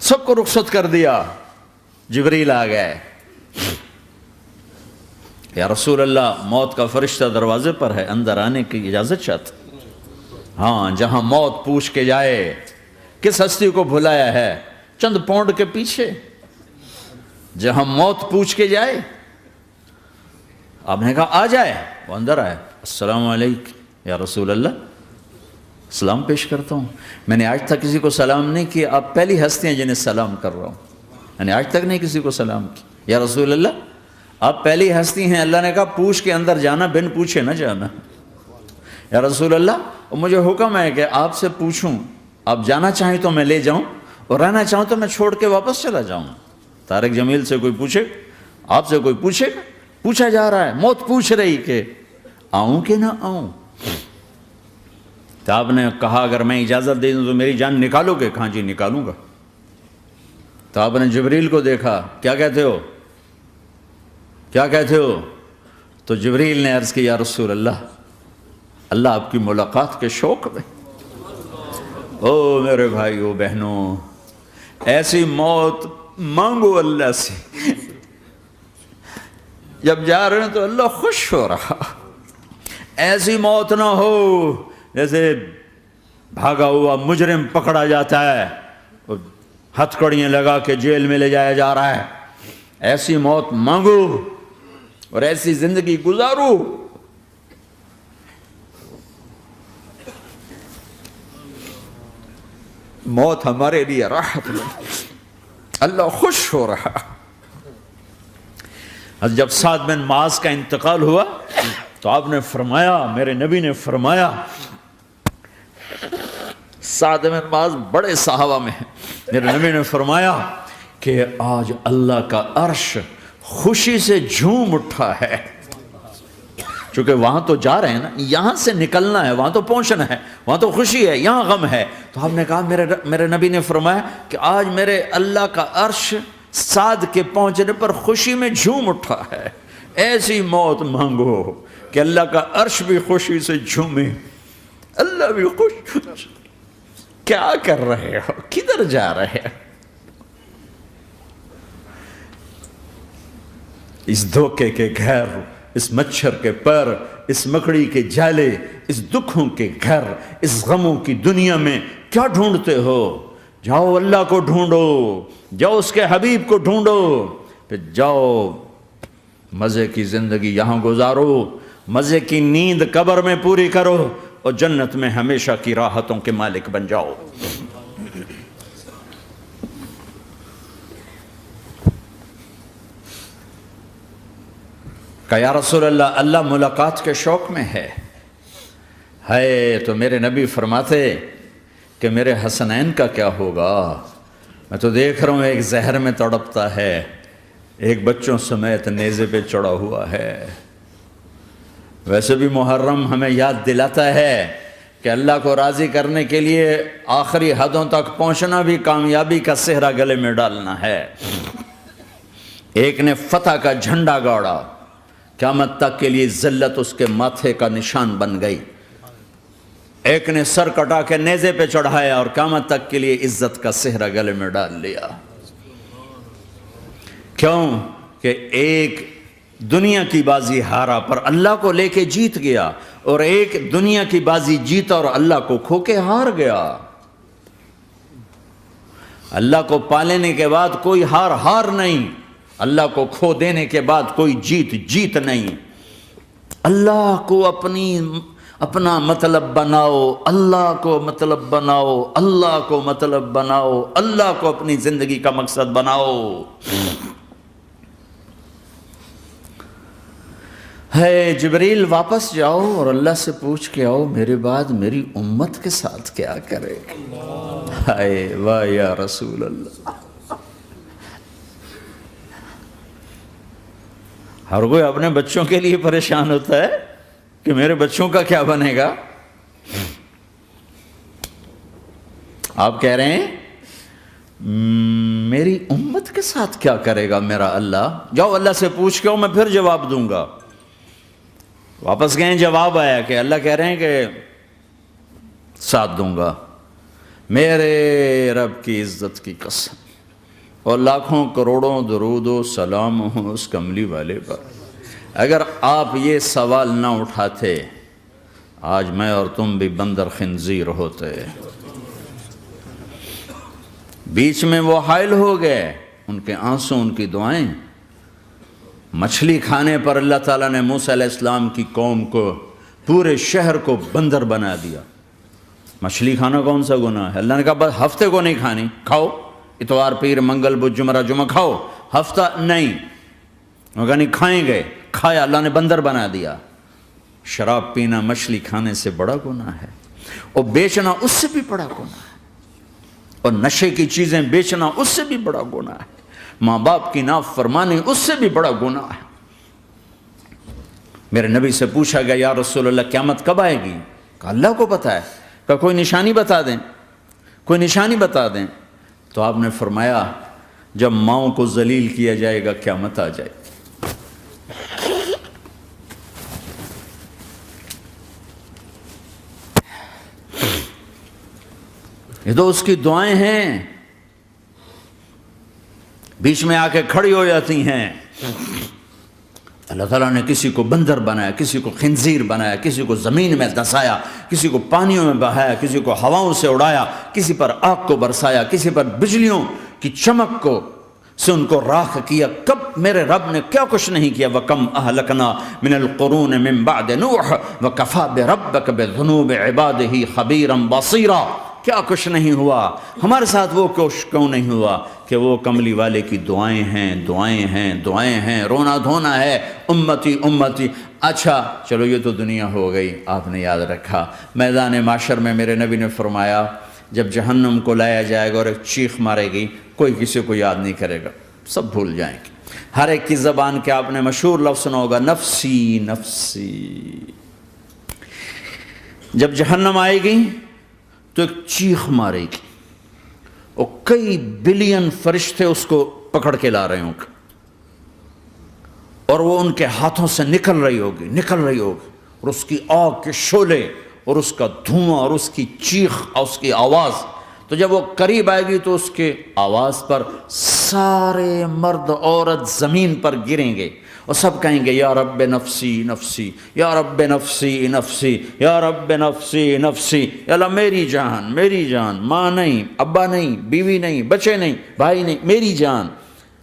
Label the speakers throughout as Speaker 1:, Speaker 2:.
Speaker 1: سب کو رخصت کر دیا. جبریل آ گئے. یا رسول اللہ موت کا فرشتہ دروازے پر ہے, اندر آنے کی اجازت چاہتا. ہاں, جہاں موت پوچھ کے جائے کس ہستی کو بھلایا ہے, چند پونڈ کے پیچھے جہاں موت پوچھ کے جائے. آپ نے کہا آ جائے, وہ اندر آئے. السلام علیکم یا رسول اللہ, سلام پیش کرتا ہوں. میں نے آج تک کسی کو سلام نہیں کیا, آپ پہلی ہستی ہیں جنہیں سلام کر رہا ہوں. میں نے آج تک نہیں کسی کو سلام کیا. یا رسول اللہ آپ پہلی ہستی ہیں. اللہ نے کہا پوچھ کے اندر جانا, بن پوچھے نہ جانا. یا رسول اللہ مجھے حکم ہے کہ آپ سے پوچھوں, آپ جانا چاہیں تو میں لے جاؤں, اور رہنا چاہوں تو میں چھوڑ کے واپس چلا جاؤں. طارق جمیل سے کوئی پوچھے, آپ سے کوئی پوچھے, پوچھا جا رہا ہے, موت پوچھ رہی کہ آؤں کہ نہ آؤں. تو آپ نے کہا اگر میں اجازت دے دوں تو میری جان نکالو گے؟ کہاں جی نکالوں گا. تو آپ نے جبریل کو دیکھا, کیا کہتے ہو, کیا کہتے ہو؟ تو جبریل نے عرض کی یا رسول اللہ, اللہ آپ کی ملاقات کے شوق میں. او میرے بھائیو بہنوں, ایسی موت مانگو اللہ سے. جب جا رہے ہیں تو اللہ خوش ہو رہا. ایسی موت نہ ہو جیسے بھاگا ہوا مجرم پکڑا جاتا ہے, ہتھکڑیاں لگا کے جیل میں لے جایا جا رہا ہے. ایسی موت مانگو اور ایسی زندگی گزارو. موت ہمارے لیے راحت ہے, اللہ خوش ہو رہا. جب سعد بن معاذ کا انتقال ہوا تو آپ نے فرمایا, میرے نبی نے فرمایا, سعد بن معاذ بڑے صحابہ میں ہیں, میرے نبی نے فرمایا کہ آج اللہ کا عرش خوشی سے جھوم اٹھا ہے. چونکہ وہاں تو جا رہے ہیں نا, یہاں سے نکلنا ہے, وہاں تو پہنچنا ہے, وہاں تو خوشی ہے, یہاں غم ہے. تو آپ نے کہا, میرے نبی نے فرمایا کہ آج میرے اللہ کا عرش سعد کے پہنچنے پر خوشی میں جھوم اٹھا ہے. ایسی موت مانگو کہ اللہ کا عرش بھی خوشی سے جھومے, اللہ بھی خوش. کیا کر رہے ہو, کدھر جا رہے ہو؟ اس دھوکے کے گھر, اس مچھر کے پر, اس مکڑی کے جالے, اس دکھوں کے گھر, اس غموں کی دنیا میں کیا ڈھونڈتے ہو؟ جاؤ اللہ کو ڈھونڈو, جاؤ اس کے حبیب کو ڈھونڈو, پھر جاؤ مزے کی زندگی یہاں گزارو, مزے کی نیند قبر میں پوری کرو, اور جنت میں ہمیشہ کی راحتوں کے مالک بن جاؤ. کہ یا رسول اللہ, اللہ ملاقات کے شوق میں ہے. تو میرے نبی فرماتے کہ میرے حسنین کا کیا ہوگا؟ میں تو دیکھ رہا ہوں ایک زہر میں تڑپتا ہے, ایک بچوں سمیت نیزے پہ چڑھا ہوا ہے. ویسے بھی محرم ہمیں یاد دلاتا ہے کہ اللہ کو راضی کرنے کے لیے آخری حدوں تک پہنچنا بھی کامیابی کا صحرا گلے میں ڈالنا ہے. ایک نے فتح کا جھنڈا گاڑا, قیامت تک کے لیے ذلت اس کے ماتھے کا نشان بن گئی. ایک نے سر کٹا کے نیزے پہ چڑھایا اور قیامت تک کے لیے عزت کا صحرا گلے میں ڈال لیا. کیوں کہ ایک دنیا کی بازی ہارا پر اللہ کو لے کے جیت گیا, اور ایک دنیا کی بازی جیتا اور اللہ کو کھو کے ہار گیا. اللہ کو پالینے کے بعد کوئی ہار نہیں, اللہ کو کھو دینے کے بعد کوئی جیت نہیں. اللہ کو اپنا مطلب بناؤ, اللہ کو مطلب بناؤ, اللہ کو مطلب بناؤ, اللہ کو اپنی زندگی کا مقصد بناؤ. جبریل واپس جاؤ اور اللہ سے پوچھ کے آؤ, میرے بعد میری امت کے ساتھ کیا کرے گا؟ واہ یا رسول اللہ. ہر کوئی اپنے بچوں کے لیے پریشان ہوتا ہے کہ میرے بچوں کا کیا بنے گا. آپ کہہ رہے ہیں میری امت کے ساتھ کیا کرے گا میرا اللہ؟ جاؤ اللہ سے پوچھ کے آؤ, میں پھر جواب دوں گا. واپس گئے, جواب آیا کہ اللہ کہہ رہے ہیں کہ ساتھ دوں گا. میرے رب کی عزت کی قسم, اور لاکھوں کروڑوں درود و سلام ہوں اس کملی والے پر۔ اگر آپ یہ سوال نہ اٹھاتے آج میں اور تم بھی بندر خنزیر ہوتے۔ بیچ میں وہ حائل ہو گئے، ان کے آنسو، ان کی دعائیں۔ مچھلی کھانے پر اللہ تعالیٰ نے موسیٰ علیہ السلام کی قوم کو، پورے شہر کو بندر بنا دیا۔ مچھلی کھانا کون سا گناہ ہے؟ اللہ نے کہا بس ہفتے کو نہیں کھانی، کھاؤ، اتوار پیر منگل بدھ جمعہ جمعہ کھاؤ، ہفتہ نہیں۔ وہ کہا نہیں کھائیں گے، کھایا، اللہ نے بندر بنا دیا۔ شراب پینا مچھلی کھانے سے بڑا گناہ ہے، اور بیچنا اس سے بھی بڑا گناہ ہے، اور نشے کی چیزیں بیچنا اس سے بھی بڑا گناہ ہے، ماں باپ کی نافرمانی اس سے بھی بڑا گناہ ہے۔ میرے نبی سے پوچھا گیا یا رسول اللہ قیامت کب آئے گی؟ کہا اللہ کو پتہ ہے۔ کہا کوئی نشانی بتا دیں، کوئی نشانی بتا دیں۔ تو آپ نے فرمایا جب ماؤں کو ذلیل کیا جائے گا قیامت آ جائے گی۔ یہ تو اس کی دعائیں ہیں، بیچ میں آ کے کھڑی ہو جاتی ہیں۔ اللہ تعالیٰ نے کسی کو بندر بنایا، کسی کو خنزیر بنایا، کسی کو زمین میں دسایا، کسی کو پانیوں میں بہایا، کسی کو ہواؤں سے اڑایا، کسی پر آگ کو برسایا، کسی پر بجلیوں کی چمک کو سے ان کو راکھ کیا۔ کب میرے رب نے کیا کچھ نہیں کیا۔ وَكَمْ أَهْلَكْنَا مِنَ الْقُرُونِ مِن بَعْدِ نُوحٍ وَكَفَىٰ بِرَبِّكَ بِذُنُوبِ عِبَادِهِ خَبِيرًا بَصِيرًا۔ کیا کچھ نہیں ہوا ہمارے ساتھ، وہ کچھ کیوں نہیں ہوا کہ وہ کملی والے کی دعائیں ہیں، دعائیں ہیں، دعائیں ہیں، رونا دھونا ہے، امتی امتی۔ اچھا چلو یہ تو دنیا ہو گئی، آپ نے یاد رکھا۔ میدان معاشر میں میرے نبی نے فرمایا جب جہنم کو لایا جائے گا اور ایک چیخ مارے گی، کوئی کسی کو یاد نہیں کرے گا، سب بھول جائیں گے۔ ہر ایک کی زبان کے آپ نے مشہور لفظ سنا ہوگا نفسی نفسی۔ جب جہنم آئے گی تو ایک چیخ مارے گی، اور کئی بلین فرشتے اس کو پکڑ کے لا رہے ہوں گے، اور وہ ان کے ہاتھوں سے نکل رہی ہوگی، اور اس کی آگ کے شعلے اور اس کا دھواں اور اس کی چیخ اور اس کی آواز۔ تو جب وہ قریب آئے گی تو اس کے آواز پر سارے مرد عورت زمین پر گریں گے، اور سب کہیں گے یا رب نفسی نفسی، یا رب نفسی نفسی، یا رب نفسی نفسی، یا اللہ میری جان، میری جان، ماں نہیں، ابا نہیں، بیوی نہیں، بچے نہیں، بھائی نہیں، میری جان۔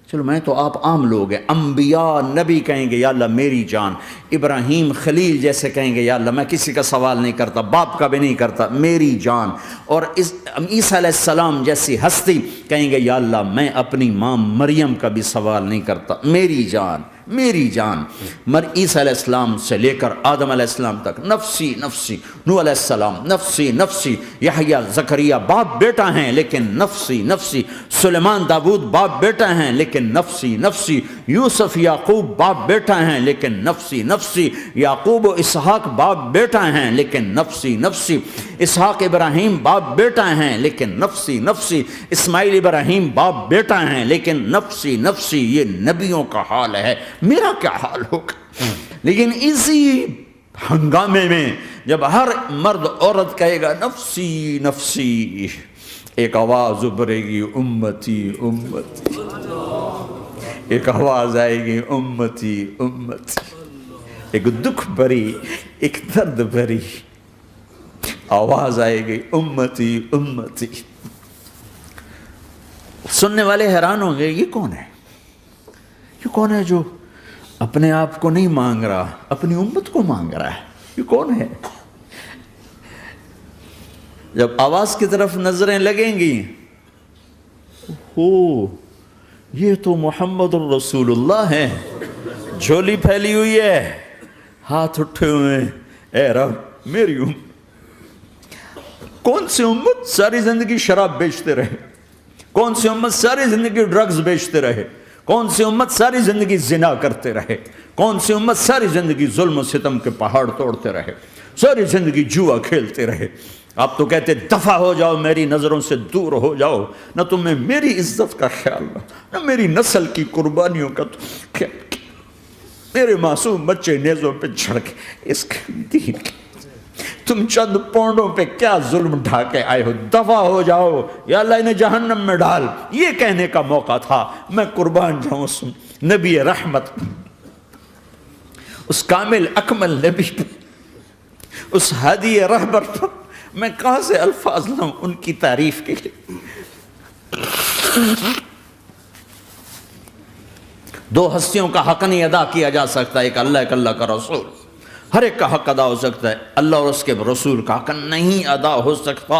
Speaker 1: چلو میں تو آپ عام لوگ ہیں، انبیاء نبی کہیں گے یا اللہ میری جان، ابراہیم خلیل جیسے کہیں گے یا اللہ میں کسی کا سوال نہیں کرتا، باپ کا بھی نہیں کرتا، میری جان، اور عیسیٰ علیہ السلام جیسی ہستی کہیں گے یا اللہ میں اپنی ماں مریم کا بھی سوال نہیں کرتا، میری جان، میری جان۔ عیسیٰ علیہ السلام سے لے کر آدم علیہ السلام تک نفسی نفسی، نوح علیہ السلام نفسی نفسی، یحییٰ زکریا باپ بیٹا ہیں لیکن نفسی نفسی، سلیمان داؤد باپ بیٹا ہیں لیکن نفسی نفسی، یوسف یعقوب باپ بیٹا ہیں لیکن نفسی نفسی، یعقوب و اسحاق باپ بیٹا ہیں لیکن نفسی نفسی، اسحاق ابراہیم باپ بیٹا ہیں لیکن نفسی نفسی، اسماعیل ابراہیم باپ بیٹا ہیں لیکن نفسی نفسی۔ یہ نبیوں کا حال ہے، میرا کیا حال ہوگا؟ لیکن اسی ہنگامے میں جب ہر مرد عورت کہے گا نفسی نفسی، ایک آواز ابھرے گی امتی امتی، ایک آواز آئے گی امتی امتی، ایک دکھ بھری، ایک درد بھری آواز آئے گی امتی امتی۔ سننے والے حیران ہوں گے یہ کون ہے، یہ کون ہے جو اپنے آپ کو نہیں مانگ رہا، اپنی امت کو مانگ رہا ہے، یہ کون ہے؟ جب آواز کی طرف نظریں لگیں گی، یہ تو محمد الرسول اللہ ہے، جھولی پھیلی ہوئی ہے، ہاتھ اٹھے ہوئے ہیں، اے رب میری امت۔ کون سی امت ساری زندگی شراب بیچتے رہے، کون سی امت ساری زندگی ڈرگز بیچتے رہے، کون سی امت ساری زندگی زنا کرتے رہے، کون سی امت ساری زندگی ظلم و ستم کے پہاڑ توڑتے رہے، ساری زندگی جوا کھیلتے رہے۔ آپ تو کہتے دفع ہو جاؤ، میری نظروں سے دور ہو جاؤ، نہ تمہیں میری عزت کا خیال نہ میری نسل کی قربانیوں کا خیال، میرے معصوم بچے نیزوں پہ چڑھ کے اس کے دین تم چند پونڈوں پہ کیا ظلم ڈھا کے آئے ہو، دفع ہو جاؤ یا اللہ انہیں جہنم میں ڈال، یہ کہنے کا موقع تھا۔ میں قربان جاؤں اس نبی رحمت، اس کامل اکمل نبی پر، اس ہادی رہبر پر میں کہاں سے الفاظ لاؤں ان کی تعریف کے لیے۔ دو ہستیوں کا حق نہیں ادا کیا جا سکتا، ایک اللہ، ایک اللہ کا رسول۔ ہر ایک کا حق ادا ہو سکتا ہے، اللہ اور اس کے رسول کا حق نہیں ادا ہو سکتا۔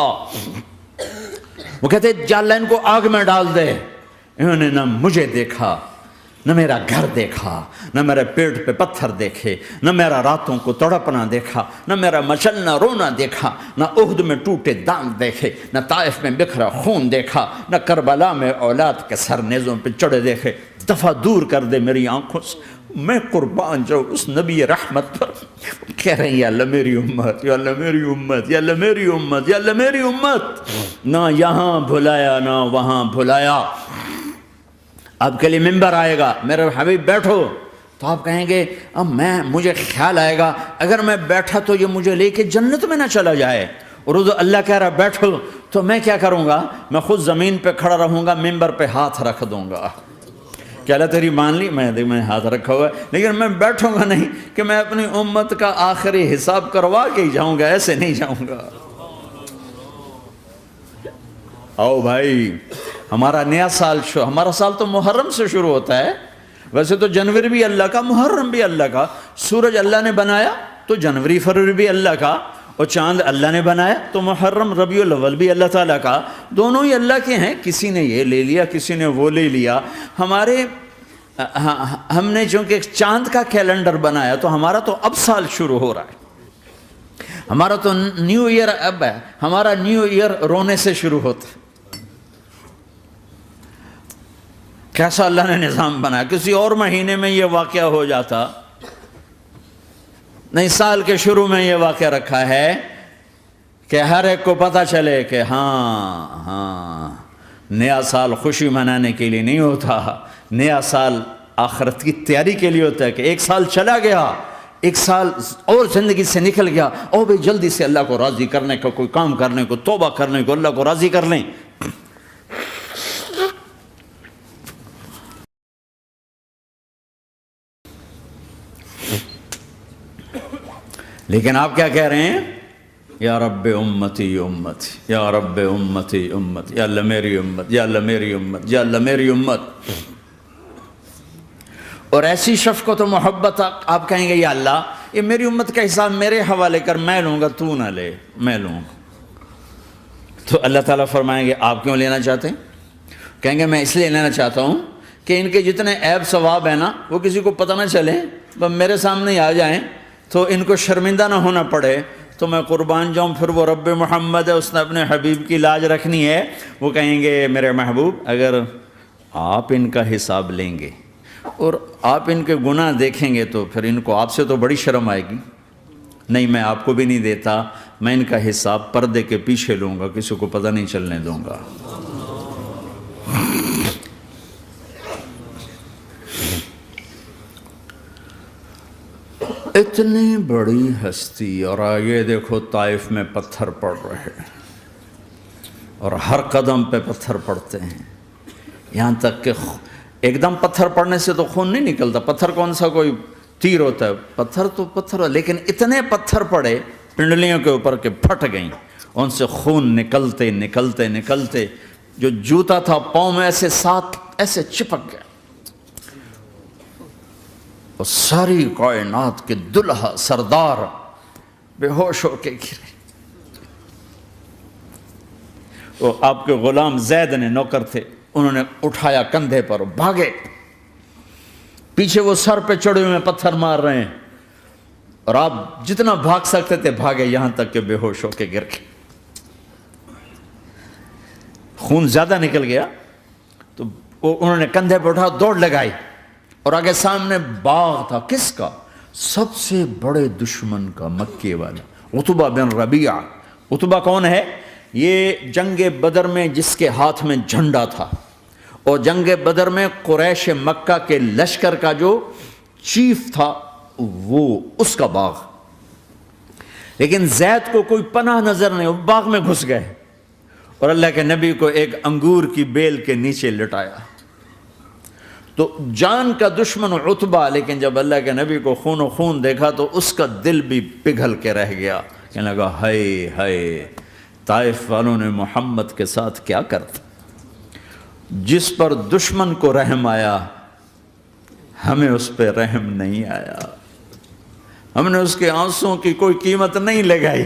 Speaker 1: وہ کہتے جا اللہ ان کو آگ میں ڈال دے۔ انہوں نے نہ مجھے دیکھا، نہ میرا گھر دیکھا، نہ میرے پیٹ پہ پتھر دیکھے، نہ میرا راتوں کو تڑپنا دیکھا، نہ میرا مچلنا رونا دیکھا، نہ احد میں ٹوٹے دانت دیکھے، نہ طائف میں بکھرا خون دیکھا، نہ کربلا میں اولاد کے سر نیزوں پہ چڑھے دیکھے۔ دفعہ دور کر دے میری آنکھوں سے، میں قربان جاؤں اس نبی رحمت پر۔ کہہ رہے ہیں یا اللہ میری امت، یا اللہ میری امت، یا اللہ میری امت، یا اللہ میری امت۔ نہ یہاں بھلایا نہ وہاں بھلایا۔ آپ کے لیے ممبر آئے گا، میرے حبیب بیٹھو، تو آپ کہیں گے اب مجھے خیال آئے گا اگر میں بیٹھا تو یہ مجھے لے کے جنت میں نہ چلا جائے، اور اللہ کہہ رہا بیٹھو تو میں کیا کروں گا؟ میں خود زمین پہ کھڑا رہوں گا، ممبر پہ ہاتھ رکھ دوں گا کہ اللہ تیری مان لی، میں ہاتھ رکھا ہوا ہے، لیکن میں بیٹھوں گا نہیں کہ میں اپنی امت کا آخری حساب کروا کے ہی جاؤں گا، ایسے نہیں جاؤں گا۔ آؤ بھائی، ہمارا نیا سال ہمارا سال تو محرم سے شروع ہوتا ہے، ویسے تو جنوری بھی اللہ کا، محرم بھی اللہ کا، سورج اللہ نے بنایا تو جنوری فروری بھی اللہ کا، اور چاند اللہ نے بنایا تو محرم ربیع الاول بھی اللہ تعالیٰ کا، دونوں ہی اللہ کے ہیں۔ کسی نے یہ لے لیا، کسی نے وہ لے لیا۔ ہم نے چونکہ چاند کا کیلنڈر بنایا تو ہمارا تو اب سال شروع ہو رہا ہے، ہمارا تو نیو ایئر اب ہے، ہمارا نیو ایئر رونے سے شروع ہوتا ہے۔ کیسا اللہ نے نظام بنایا، کسی اور مہینے میں یہ واقعہ ہو جاتا، نہیں سال کے شروع میں یہ واقعہ رکھا ہے کہ ہر ایک کو پتہ چلے کہ ہاں نیا سال خوشی منانے کے لیے نہیں ہوتا، نیا سال آخرت کی تیاری کے لیے ہوتا ہے کہ ایک سال چلا گیا، ایک سال اور زندگی سے نکل گیا، اور بھی جلدی سے اللہ کو راضی کرنے کا کوئی کام کرنے کو، توبہ کرنے کو، اللہ کو راضی کر لیں۔ لیکن آپ کیا کہہ رہے ہیں؟ یا رب امتی امت، یا رب امتی امت، یا اللہ میری امت، یا اللہ میری امت، یا اللہ میری امت۔ اور ایسی شفقت و محبت آپ کہیں گے یا اللہ یہ میری امت کا حساب میرے حوالے کر، میں لوں گا، تو نہ لے، میں لوں گا۔ تو اللہ تعالیٰ فرمائیں گے آپ کیوں لینا چاہتے ہیں؟ کہیں گے میں اس لیے لینا چاہتا ہوں کہ ان کے جتنے عیب ثواب ہیں نا وہ کسی کو پتہ نہ چلے، بس میرے سامنے ہی آ جائیں تو ان کو شرمندہ نہ ہونا پڑے، تو میں قربان جاؤں۔ پھر وہ رب محمد ہے، اس نے اپنے حبیب کی لاج رکھنی ہے، وہ کہیں گے میرے محبوب اگر آپ ان کا حساب لیں گے اور آپ ان کے گناہ دیکھیں گے تو پھر ان کو آپ سے تو بڑی شرم آئے گی، نہیں میں آپ کو بھی نہیں دیتا، میں ان کا حساب پردے کے پیچھے لوں گا، کسی کو پتہ نہیں چلنے دوں گا۔ اتنی بڑی ہستی، اور آگے دیکھو طائف میں پتھر پڑ رہے ہیں، اور ہر قدم پہ پتھر پڑتے ہیں، یہاں تک کہ ایک دم پتھر پڑنے سے تو خون نہیں نکلتا، پتھر کون سا کوئی تیر ہوتا ہے، پتھر تو پتھر، لیکن اتنے پتھر پڑے پنڈلیوں کے اوپر کہ پھٹ گئیں، ان سے خون نکلتے نکلتے نکلتے جو جوتا تھا پاؤں میں ایسے ساتھ ایسے چپک گیا، اور ساری کائنات کے دلہا سردار بے ہوش ہو کے گرے۔ وہ آپ کے غلام زید نے نوکر تھے، انہوں نے اٹھایا کندھے پر، بھاگے، پیچھے وہ سر پہ چڑھے ہوئے پتھر مار رہے ہیں، اور آپ جتنا بھاگ سکتے تھے بھاگے، یہاں تک کہ بے ہوش ہو کے گر گئے۔ خون زیادہ نکل گیا تو انہوں نے کندھے پہ اٹھا، دوڑ لگائی، اور آگے سامنے باغ تھا، کس کا؟ سب سے بڑے دشمن کا، مکے والا عتبہ بن ربیعہ۔ عتبہ کون ہے؟ یہ جنگ بدر میں جس کے ہاتھ میں جھنڈا تھا، اور جنگ بدر میں قریش مکہ کے لشکر کا جو چیف تھا وہ، اس کا باغ۔ لیکن زید کو کوئی پناہ نظر نہیں، وہ باغ میں گھس گئے اور اللہ کے نبی کو ایک انگور کی بیل کے نیچے لٹایا۔ تو جان کا دشمن عتبہ، لیکن جب اللہ کے نبی کو خون و خون دیکھا تو اس کا دل بھی پگھل کے رہ گیا، کہنے لگا ہائے ہائے، طائف والوں نے محمد کے ساتھ کیا کرتا۔ جس پر دشمن کو رحم آیا ہمیں اس پہ رحم نہیں آیا، ہم نے اس کے آنسوں کی کوئی قیمت نہیں لگائی۔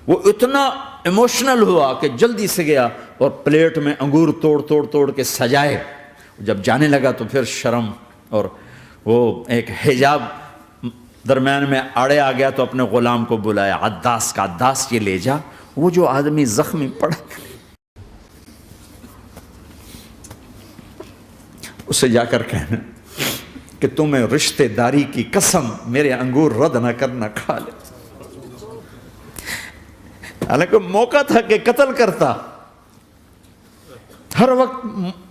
Speaker 1: وہ اتنا ایموشنل ہوا کہ جلدی سے گیا اور پلیٹ میں انگور توڑ کے سجائے۔ جب جانے لگا تو پھر شرم اور وہ ایک حجاب درمیان میں آڑے آ گیا، تو اپنے غلام کو بلایا، عداس کا، عداس یہ لے جا وہ جو آدمی زخمی پڑا، اسے جا کر کہنا کہ تمہیں رشتہ داری کی قسم میرے انگور رد نہ کرنا، کھا لے۔ حالانکہ موقع تھا کہ قتل کرتا، ہر وقت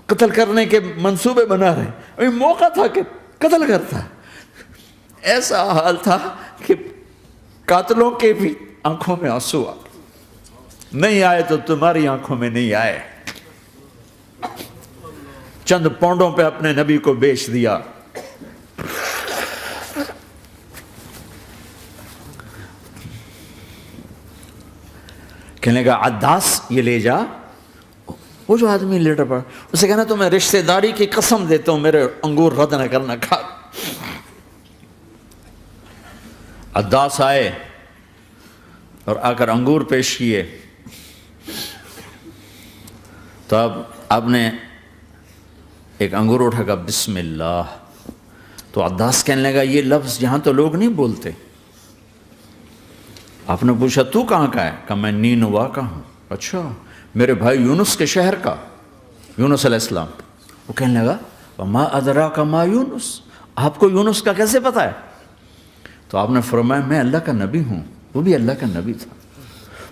Speaker 1: قتل کرنے کے منصوبے بنا رہے، ابھی موقع تھا کہ قتل کرتا۔ ایسا حال تھا کہ قاتلوں کے بھی آنکھوں میں آنسو آ نہیں آئے تو تمہاری آنکھوں میں نہیں آئے۔ چند پونڈوں پہ اپنے نبی کو بیچ دیا۔ کہنے لگا عداس یہ لے جا، وہ جو آدمی لیٹر پڑا، اسے کہنا تو میں رشتہ داری کی قسم دیتا ہوں میرے انگور رد نہ کرنا، کھا۔ عداس آئے اور آ کر انگور پیش کیے، تو اب آپ نے ایک انگور اٹھا کر بسم اللہ، تو عداس کہنے لگا یہ لفظ یہاں تو لوگ نہیں بولتے۔ آپ نے پوچھا تو کہاں کا ہے؟ کہا میں نینوا کا ہوں۔ اچھا، میرے بھائی یونس کے شہر کا، یونس علیہ السلام۔ وہ کہنے لگا وما ادراک ما یونس، آپ کو یونس کا کیسے پتا ہے؟ تو آپ نے فرمایا میں اللہ کا نبی ہوں، وہ بھی اللہ کا نبی تھا۔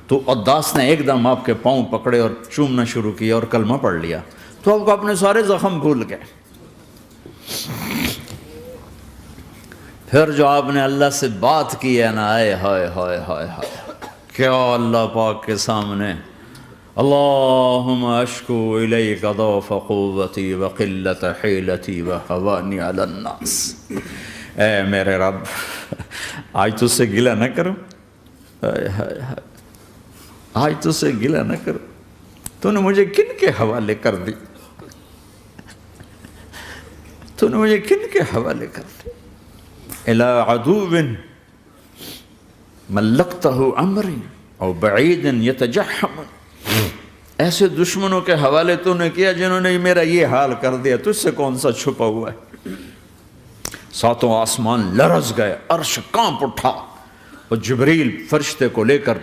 Speaker 1: تو عداس نے ایک دم آپ کے پاؤں پکڑے اور چومنا شروع کیا اور کلمہ پڑھ لیا، تو آپ کو اپنے سارے زخم بھول گئے۔ پھر جو آپ نے اللہ سے بات کی ہے نا، آئے ہائے ہائے ہائے ہائے، کیا اللہ پاک کے سامنے اللہم اشکو الیک ضعف قوتی وقلت حیلتی وہوانی علی الناس، اے میرے رب آج تجھ سے گلہ نہ کروں، آج تجھ سے گلہ نہ کروں، تو نے مجھے کن کے حوالے کر دی، تو نے مجھے کن کے حوالے کر دی، الی عدو ملکتہ امری او بعید یتجحم، ایسے دشمنوں کے حوالے تو نے کیا جنہوں نے میرا یہ حال کر دیا، تجھ سے کون سا چھپا ہوا ہے۔ ساتوں آسمان لرز گئے، عرش کانپ اٹھا، اور جبریل فرشتے کو لے کر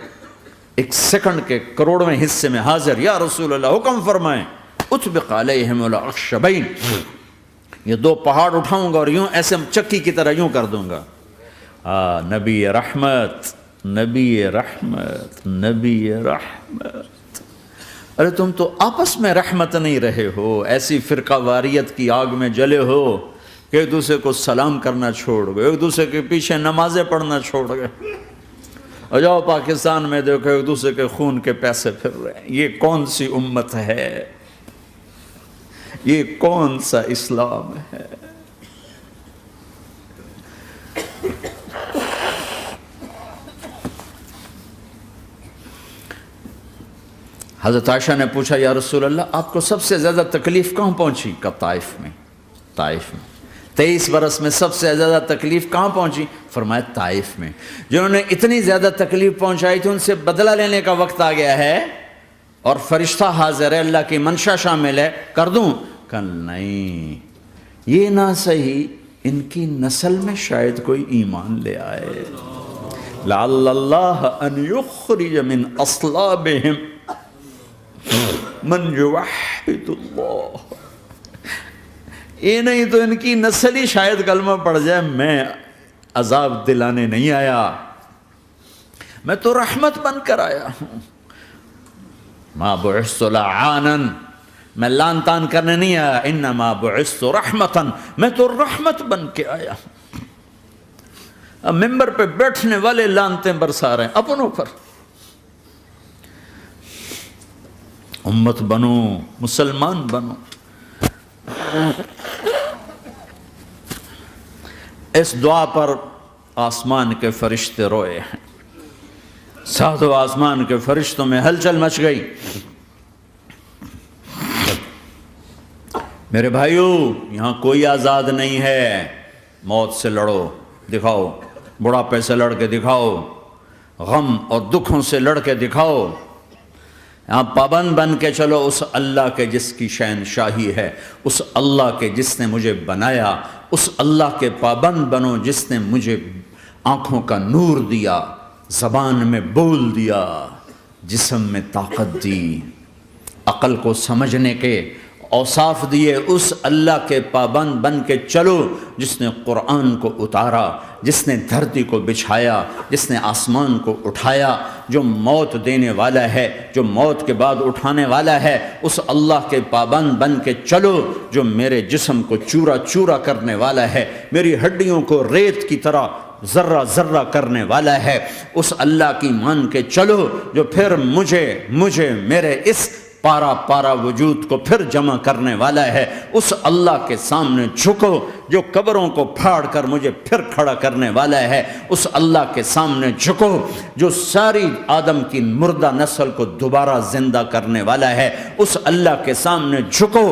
Speaker 1: ایک سیکنڈ کے کروڑویں حصے میں حاضر، یا رسول اللہ حکم فرمائیں اطبق علیہم الاخشبین، یہ دو پہاڑ اٹھاؤں گا اور یوں ایسے چکی کی طرح یوں کر دوں گا۔ نبی رحمت، نبی رحمت، نبی رحمت۔ ارے تم تو آپس میں رحمت نہیں رہے ہو، ایسی فرقہ واریت کی آگ میں جلے ہو کہ ایک دوسرے کو سلام کرنا چھوڑ گئے، ایک دوسرے کے پیچھے نمازیں پڑھنا چھوڑ گئے، اور جاؤ پاکستان میں دیکھو ایک دوسرے کے خون کے پیسے پھر رہے ہیں۔ یہ کون سی امت ہے؟ یہ کون سا اسلام ہے؟ حضرت عائشہ نے پوچھا یا رسول اللہ آپ کو سب سے زیادہ تکلیف کہاں پہنچی؟ کہا طائف میں، طائف میں۔ 23 برس میں سب سے زیادہ تکلیف کہاں پہنچی؟ فرمایا طائف میں۔ جنہوں نے اتنی زیادہ تکلیف پہنچائی تھی ان سے بدلہ لینے کا وقت آ گیا ہے، اور فرشتہ حاضر ہے، اللہ کی منشا شامل ہے، کر دوں؟ کہ نہیں، یہ نہ صحیح، ان کی نسل میں شاید کوئی ایمان لے آئے، لعل اللہ ان یخرج من اصلابہم من یوحد اللہ، یہ نہیں تو ان کی نسل ہی شاید کلمہ پڑھ جائے۔ میں عذاب دلانے نہیں آیا، میں تو رحمت بن کر آیا ہوں۔ ما بعثت لعانا، میں لان تان کرنے نہیں آیا، انما بعثت رحمتا، میں تو رحمت بن کے آیا ہوں۔ اب ممبر پہ بیٹھنے والے لانتیں برسا رہے ہیں اپنوں پر۔ امت بنو، مسلمان بنو۔ اس دعا پر آسمان کے فرشتے روئے ہیں، ساتوں آسمان کے فرشتوں میں ہلچل مچ گئی۔ میرے بھائیو، یہاں کوئی آزاد نہیں ہے، موت سے لڑو، دکھاؤ، بڑھاپے سے لڑ کے دکھاؤ، غم اور دکھوں سے لڑ کے دکھاؤ، یہاں پابند بن کے چلو اس اللہ کے جس کی شہنشاہی ہے، اس اللہ کے جس نے مجھے بنایا، اس اللہ کے پابند بنو جس نے مجھے آنکھوں کا نور دیا، زبان میں بول دیا، جسم میں طاقت دی، عقل کو سمجھنے کے اوصاف دیے، اس اللہ کے پابند بن کے چلو جس نے قرآن کو اتارا، جس نے دھرتی کو بچھایا، جس نے آسمان کو اٹھایا، جو موت دینے والا ہے، جو موت کے بعد اٹھانے والا ہے، اس اللہ کے پابند بن کے چلو جو میرے جسم کو چورا چورا کرنے والا ہے، میری ہڈیوں کو ریت کی طرح ذرہ ذرہ کرنے والا ہے، اس اللہ کی مان کے چلو جو پھر مجھے میرے اس پارا پارا وجود کو پھر جمع کرنے والا ہے، اس اللہ کے سامنے جھکو جو قبروں کو پھاڑ کر مجھے پھر کھڑا کرنے والا ہے، اس اللہ کے سامنے جھکو جو ساری آدم کی مردہ نسل کو دوبارہ زندہ کرنے والا ہے، اس اللہ کے سامنے جھکو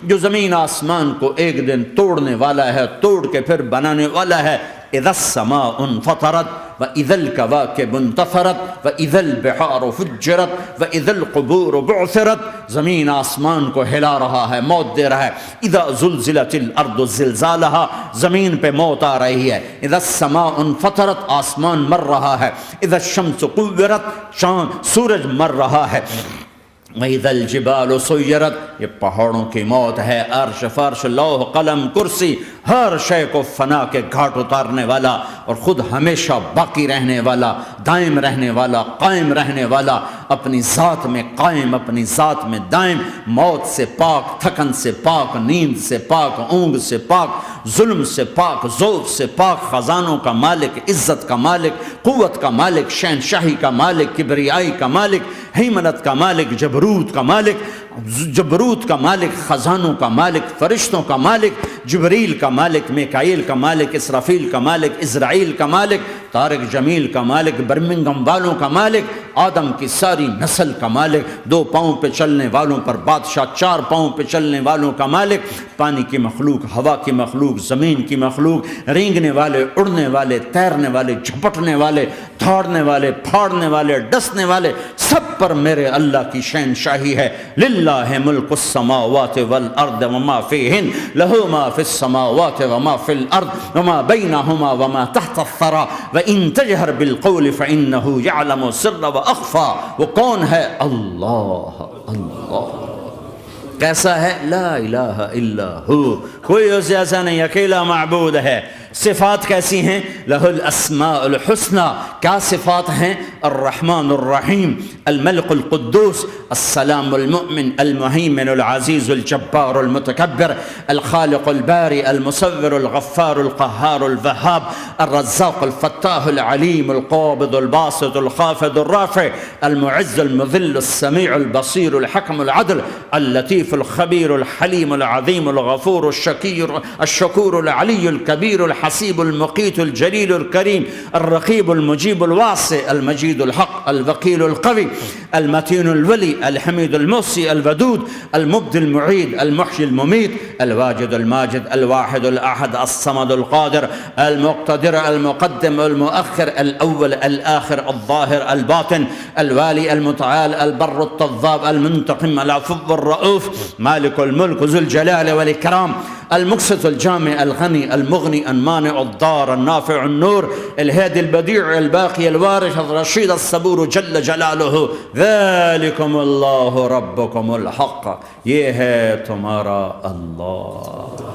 Speaker 1: جو زمین آسمان کو ایک دن توڑنے والا ہے، توڑ کے پھر بنانے والا ہے۔ اذا السماء انفطرت واذا الكواكب انتثرت واذا البحار فجرت واذا القبور بعثرت، زمین آسمان کو ہلا رہا ہے، موت دے رہا ہے۔ اذا زلزلت الارض زلزالها، زمین پہ موت آ رہی ہے۔ اذا السماء انفطرت، آسمان مر رہا ہے۔ اذا الشمس قورت، سورج مر رہا ہے۔ وَإِذَا الْجِبَالُ سُيِّرَتْ، یہ پہاڑوں کی موت ہے۔ عرش فرش لوح قلم کرسی ہر شے کو فنا کے گھاٹ اتارنے والا اور خود ہمیشہ باقی رہنے والا، دائم رہنے والا، قائم رہنے والا، اپنی ذات میں قائم، اپنی ذات میں دائم، موت سے پاک، تھکن سے پاک، نیند سے پاک، اونگ سے پاک، ظلم سے پاک، ذوق سے پاک، خزانوں کا مالک، عزت کا مالک، قوت کا مالک، شہنشاہی کا مالک، کبریائی کا مالک، ہیمنت کا مالک، جبروت کا مالک، جبروت کا مالک، خزانوں کا مالک، فرشتوں کا مالک، جبریل کا مالک، میکائیل کا مالک، اسرافیل کا مالک، اسرائیل کا مالک، طارق جمیل کا مالک، برمنگم والوں کا مالک، آدم کی ساری نسل کا مالک، 2 پاؤں پہ چلنے والوں پر بادشاہ، 4 پاؤں پہ چلنے والوں کا مالک، پانی کی مخلوق، ہوا کی مخلوق، زمین کی مخلوق، رینگنے والے، اڑنے والے، تیرنے والے، جھپٹنے والے، دھاڑنے والے، پھاڑنے والے، ڈسنے والے، سب پر میرے اللہ کی شہنشاہی ہے۔ للہ ملک السماوات والارض وما فیہن، لہ ما فی السماوات وما فی الارض وما بینہما وما تحت الثری وان تجہر بالقول فانہ یعلم السر واخفی۔ وہ کون ہے؟ اللہ، اللہ کیسا ہے؟ لا الہ الا ہو، کوئی اس جیسا نہیں، اکیلا معبود ہے۔ صفات کیسی ہیں؟ لہ الاسماء الحسنى، کیا صفات ہیں؟ الرحمن الرحیم، الملک القدوس، السلام المؤمن، المہیمن العزیز الجبار المتکبر، الخالق الباری المصور الغفار القہار الوہاب، الرزاق الفتاح العلیم القابض الباسط الخافض الرافع، المعز المذل السمیع البصیر الحکم العدل، اللطیف الخبیر الحلیم العظیم الغفور الشکور العلی الکبیر الحسیب المقیت الجلیل الکریم، الرقیب المجیب الواسع، المجید الحق، الوکیل القوی، المتین الولی، الحمید المحصی، الودود، المبدی المعید، المحیی الممیت، الواجد الماجد، الواحد الاحد، الصمد القادر، المقتدر، المقدم، المؤخر، الاول، الاخر، الظاهر، الباطن، الوالي، المتعال، البر، التواب، المنتقم، العفو، الرؤوف، مالك الملك، ذو الجلال والإكرام، المقسط، الجامع، الغني، المغني، المانع، الضار، النافع، النور، الهادي، البديع، الباقي، الوارث، الرشيد، الصبور جل جلاله، ذلكم الله ربكم الحق، یہ ہے تمہارا اللہ۔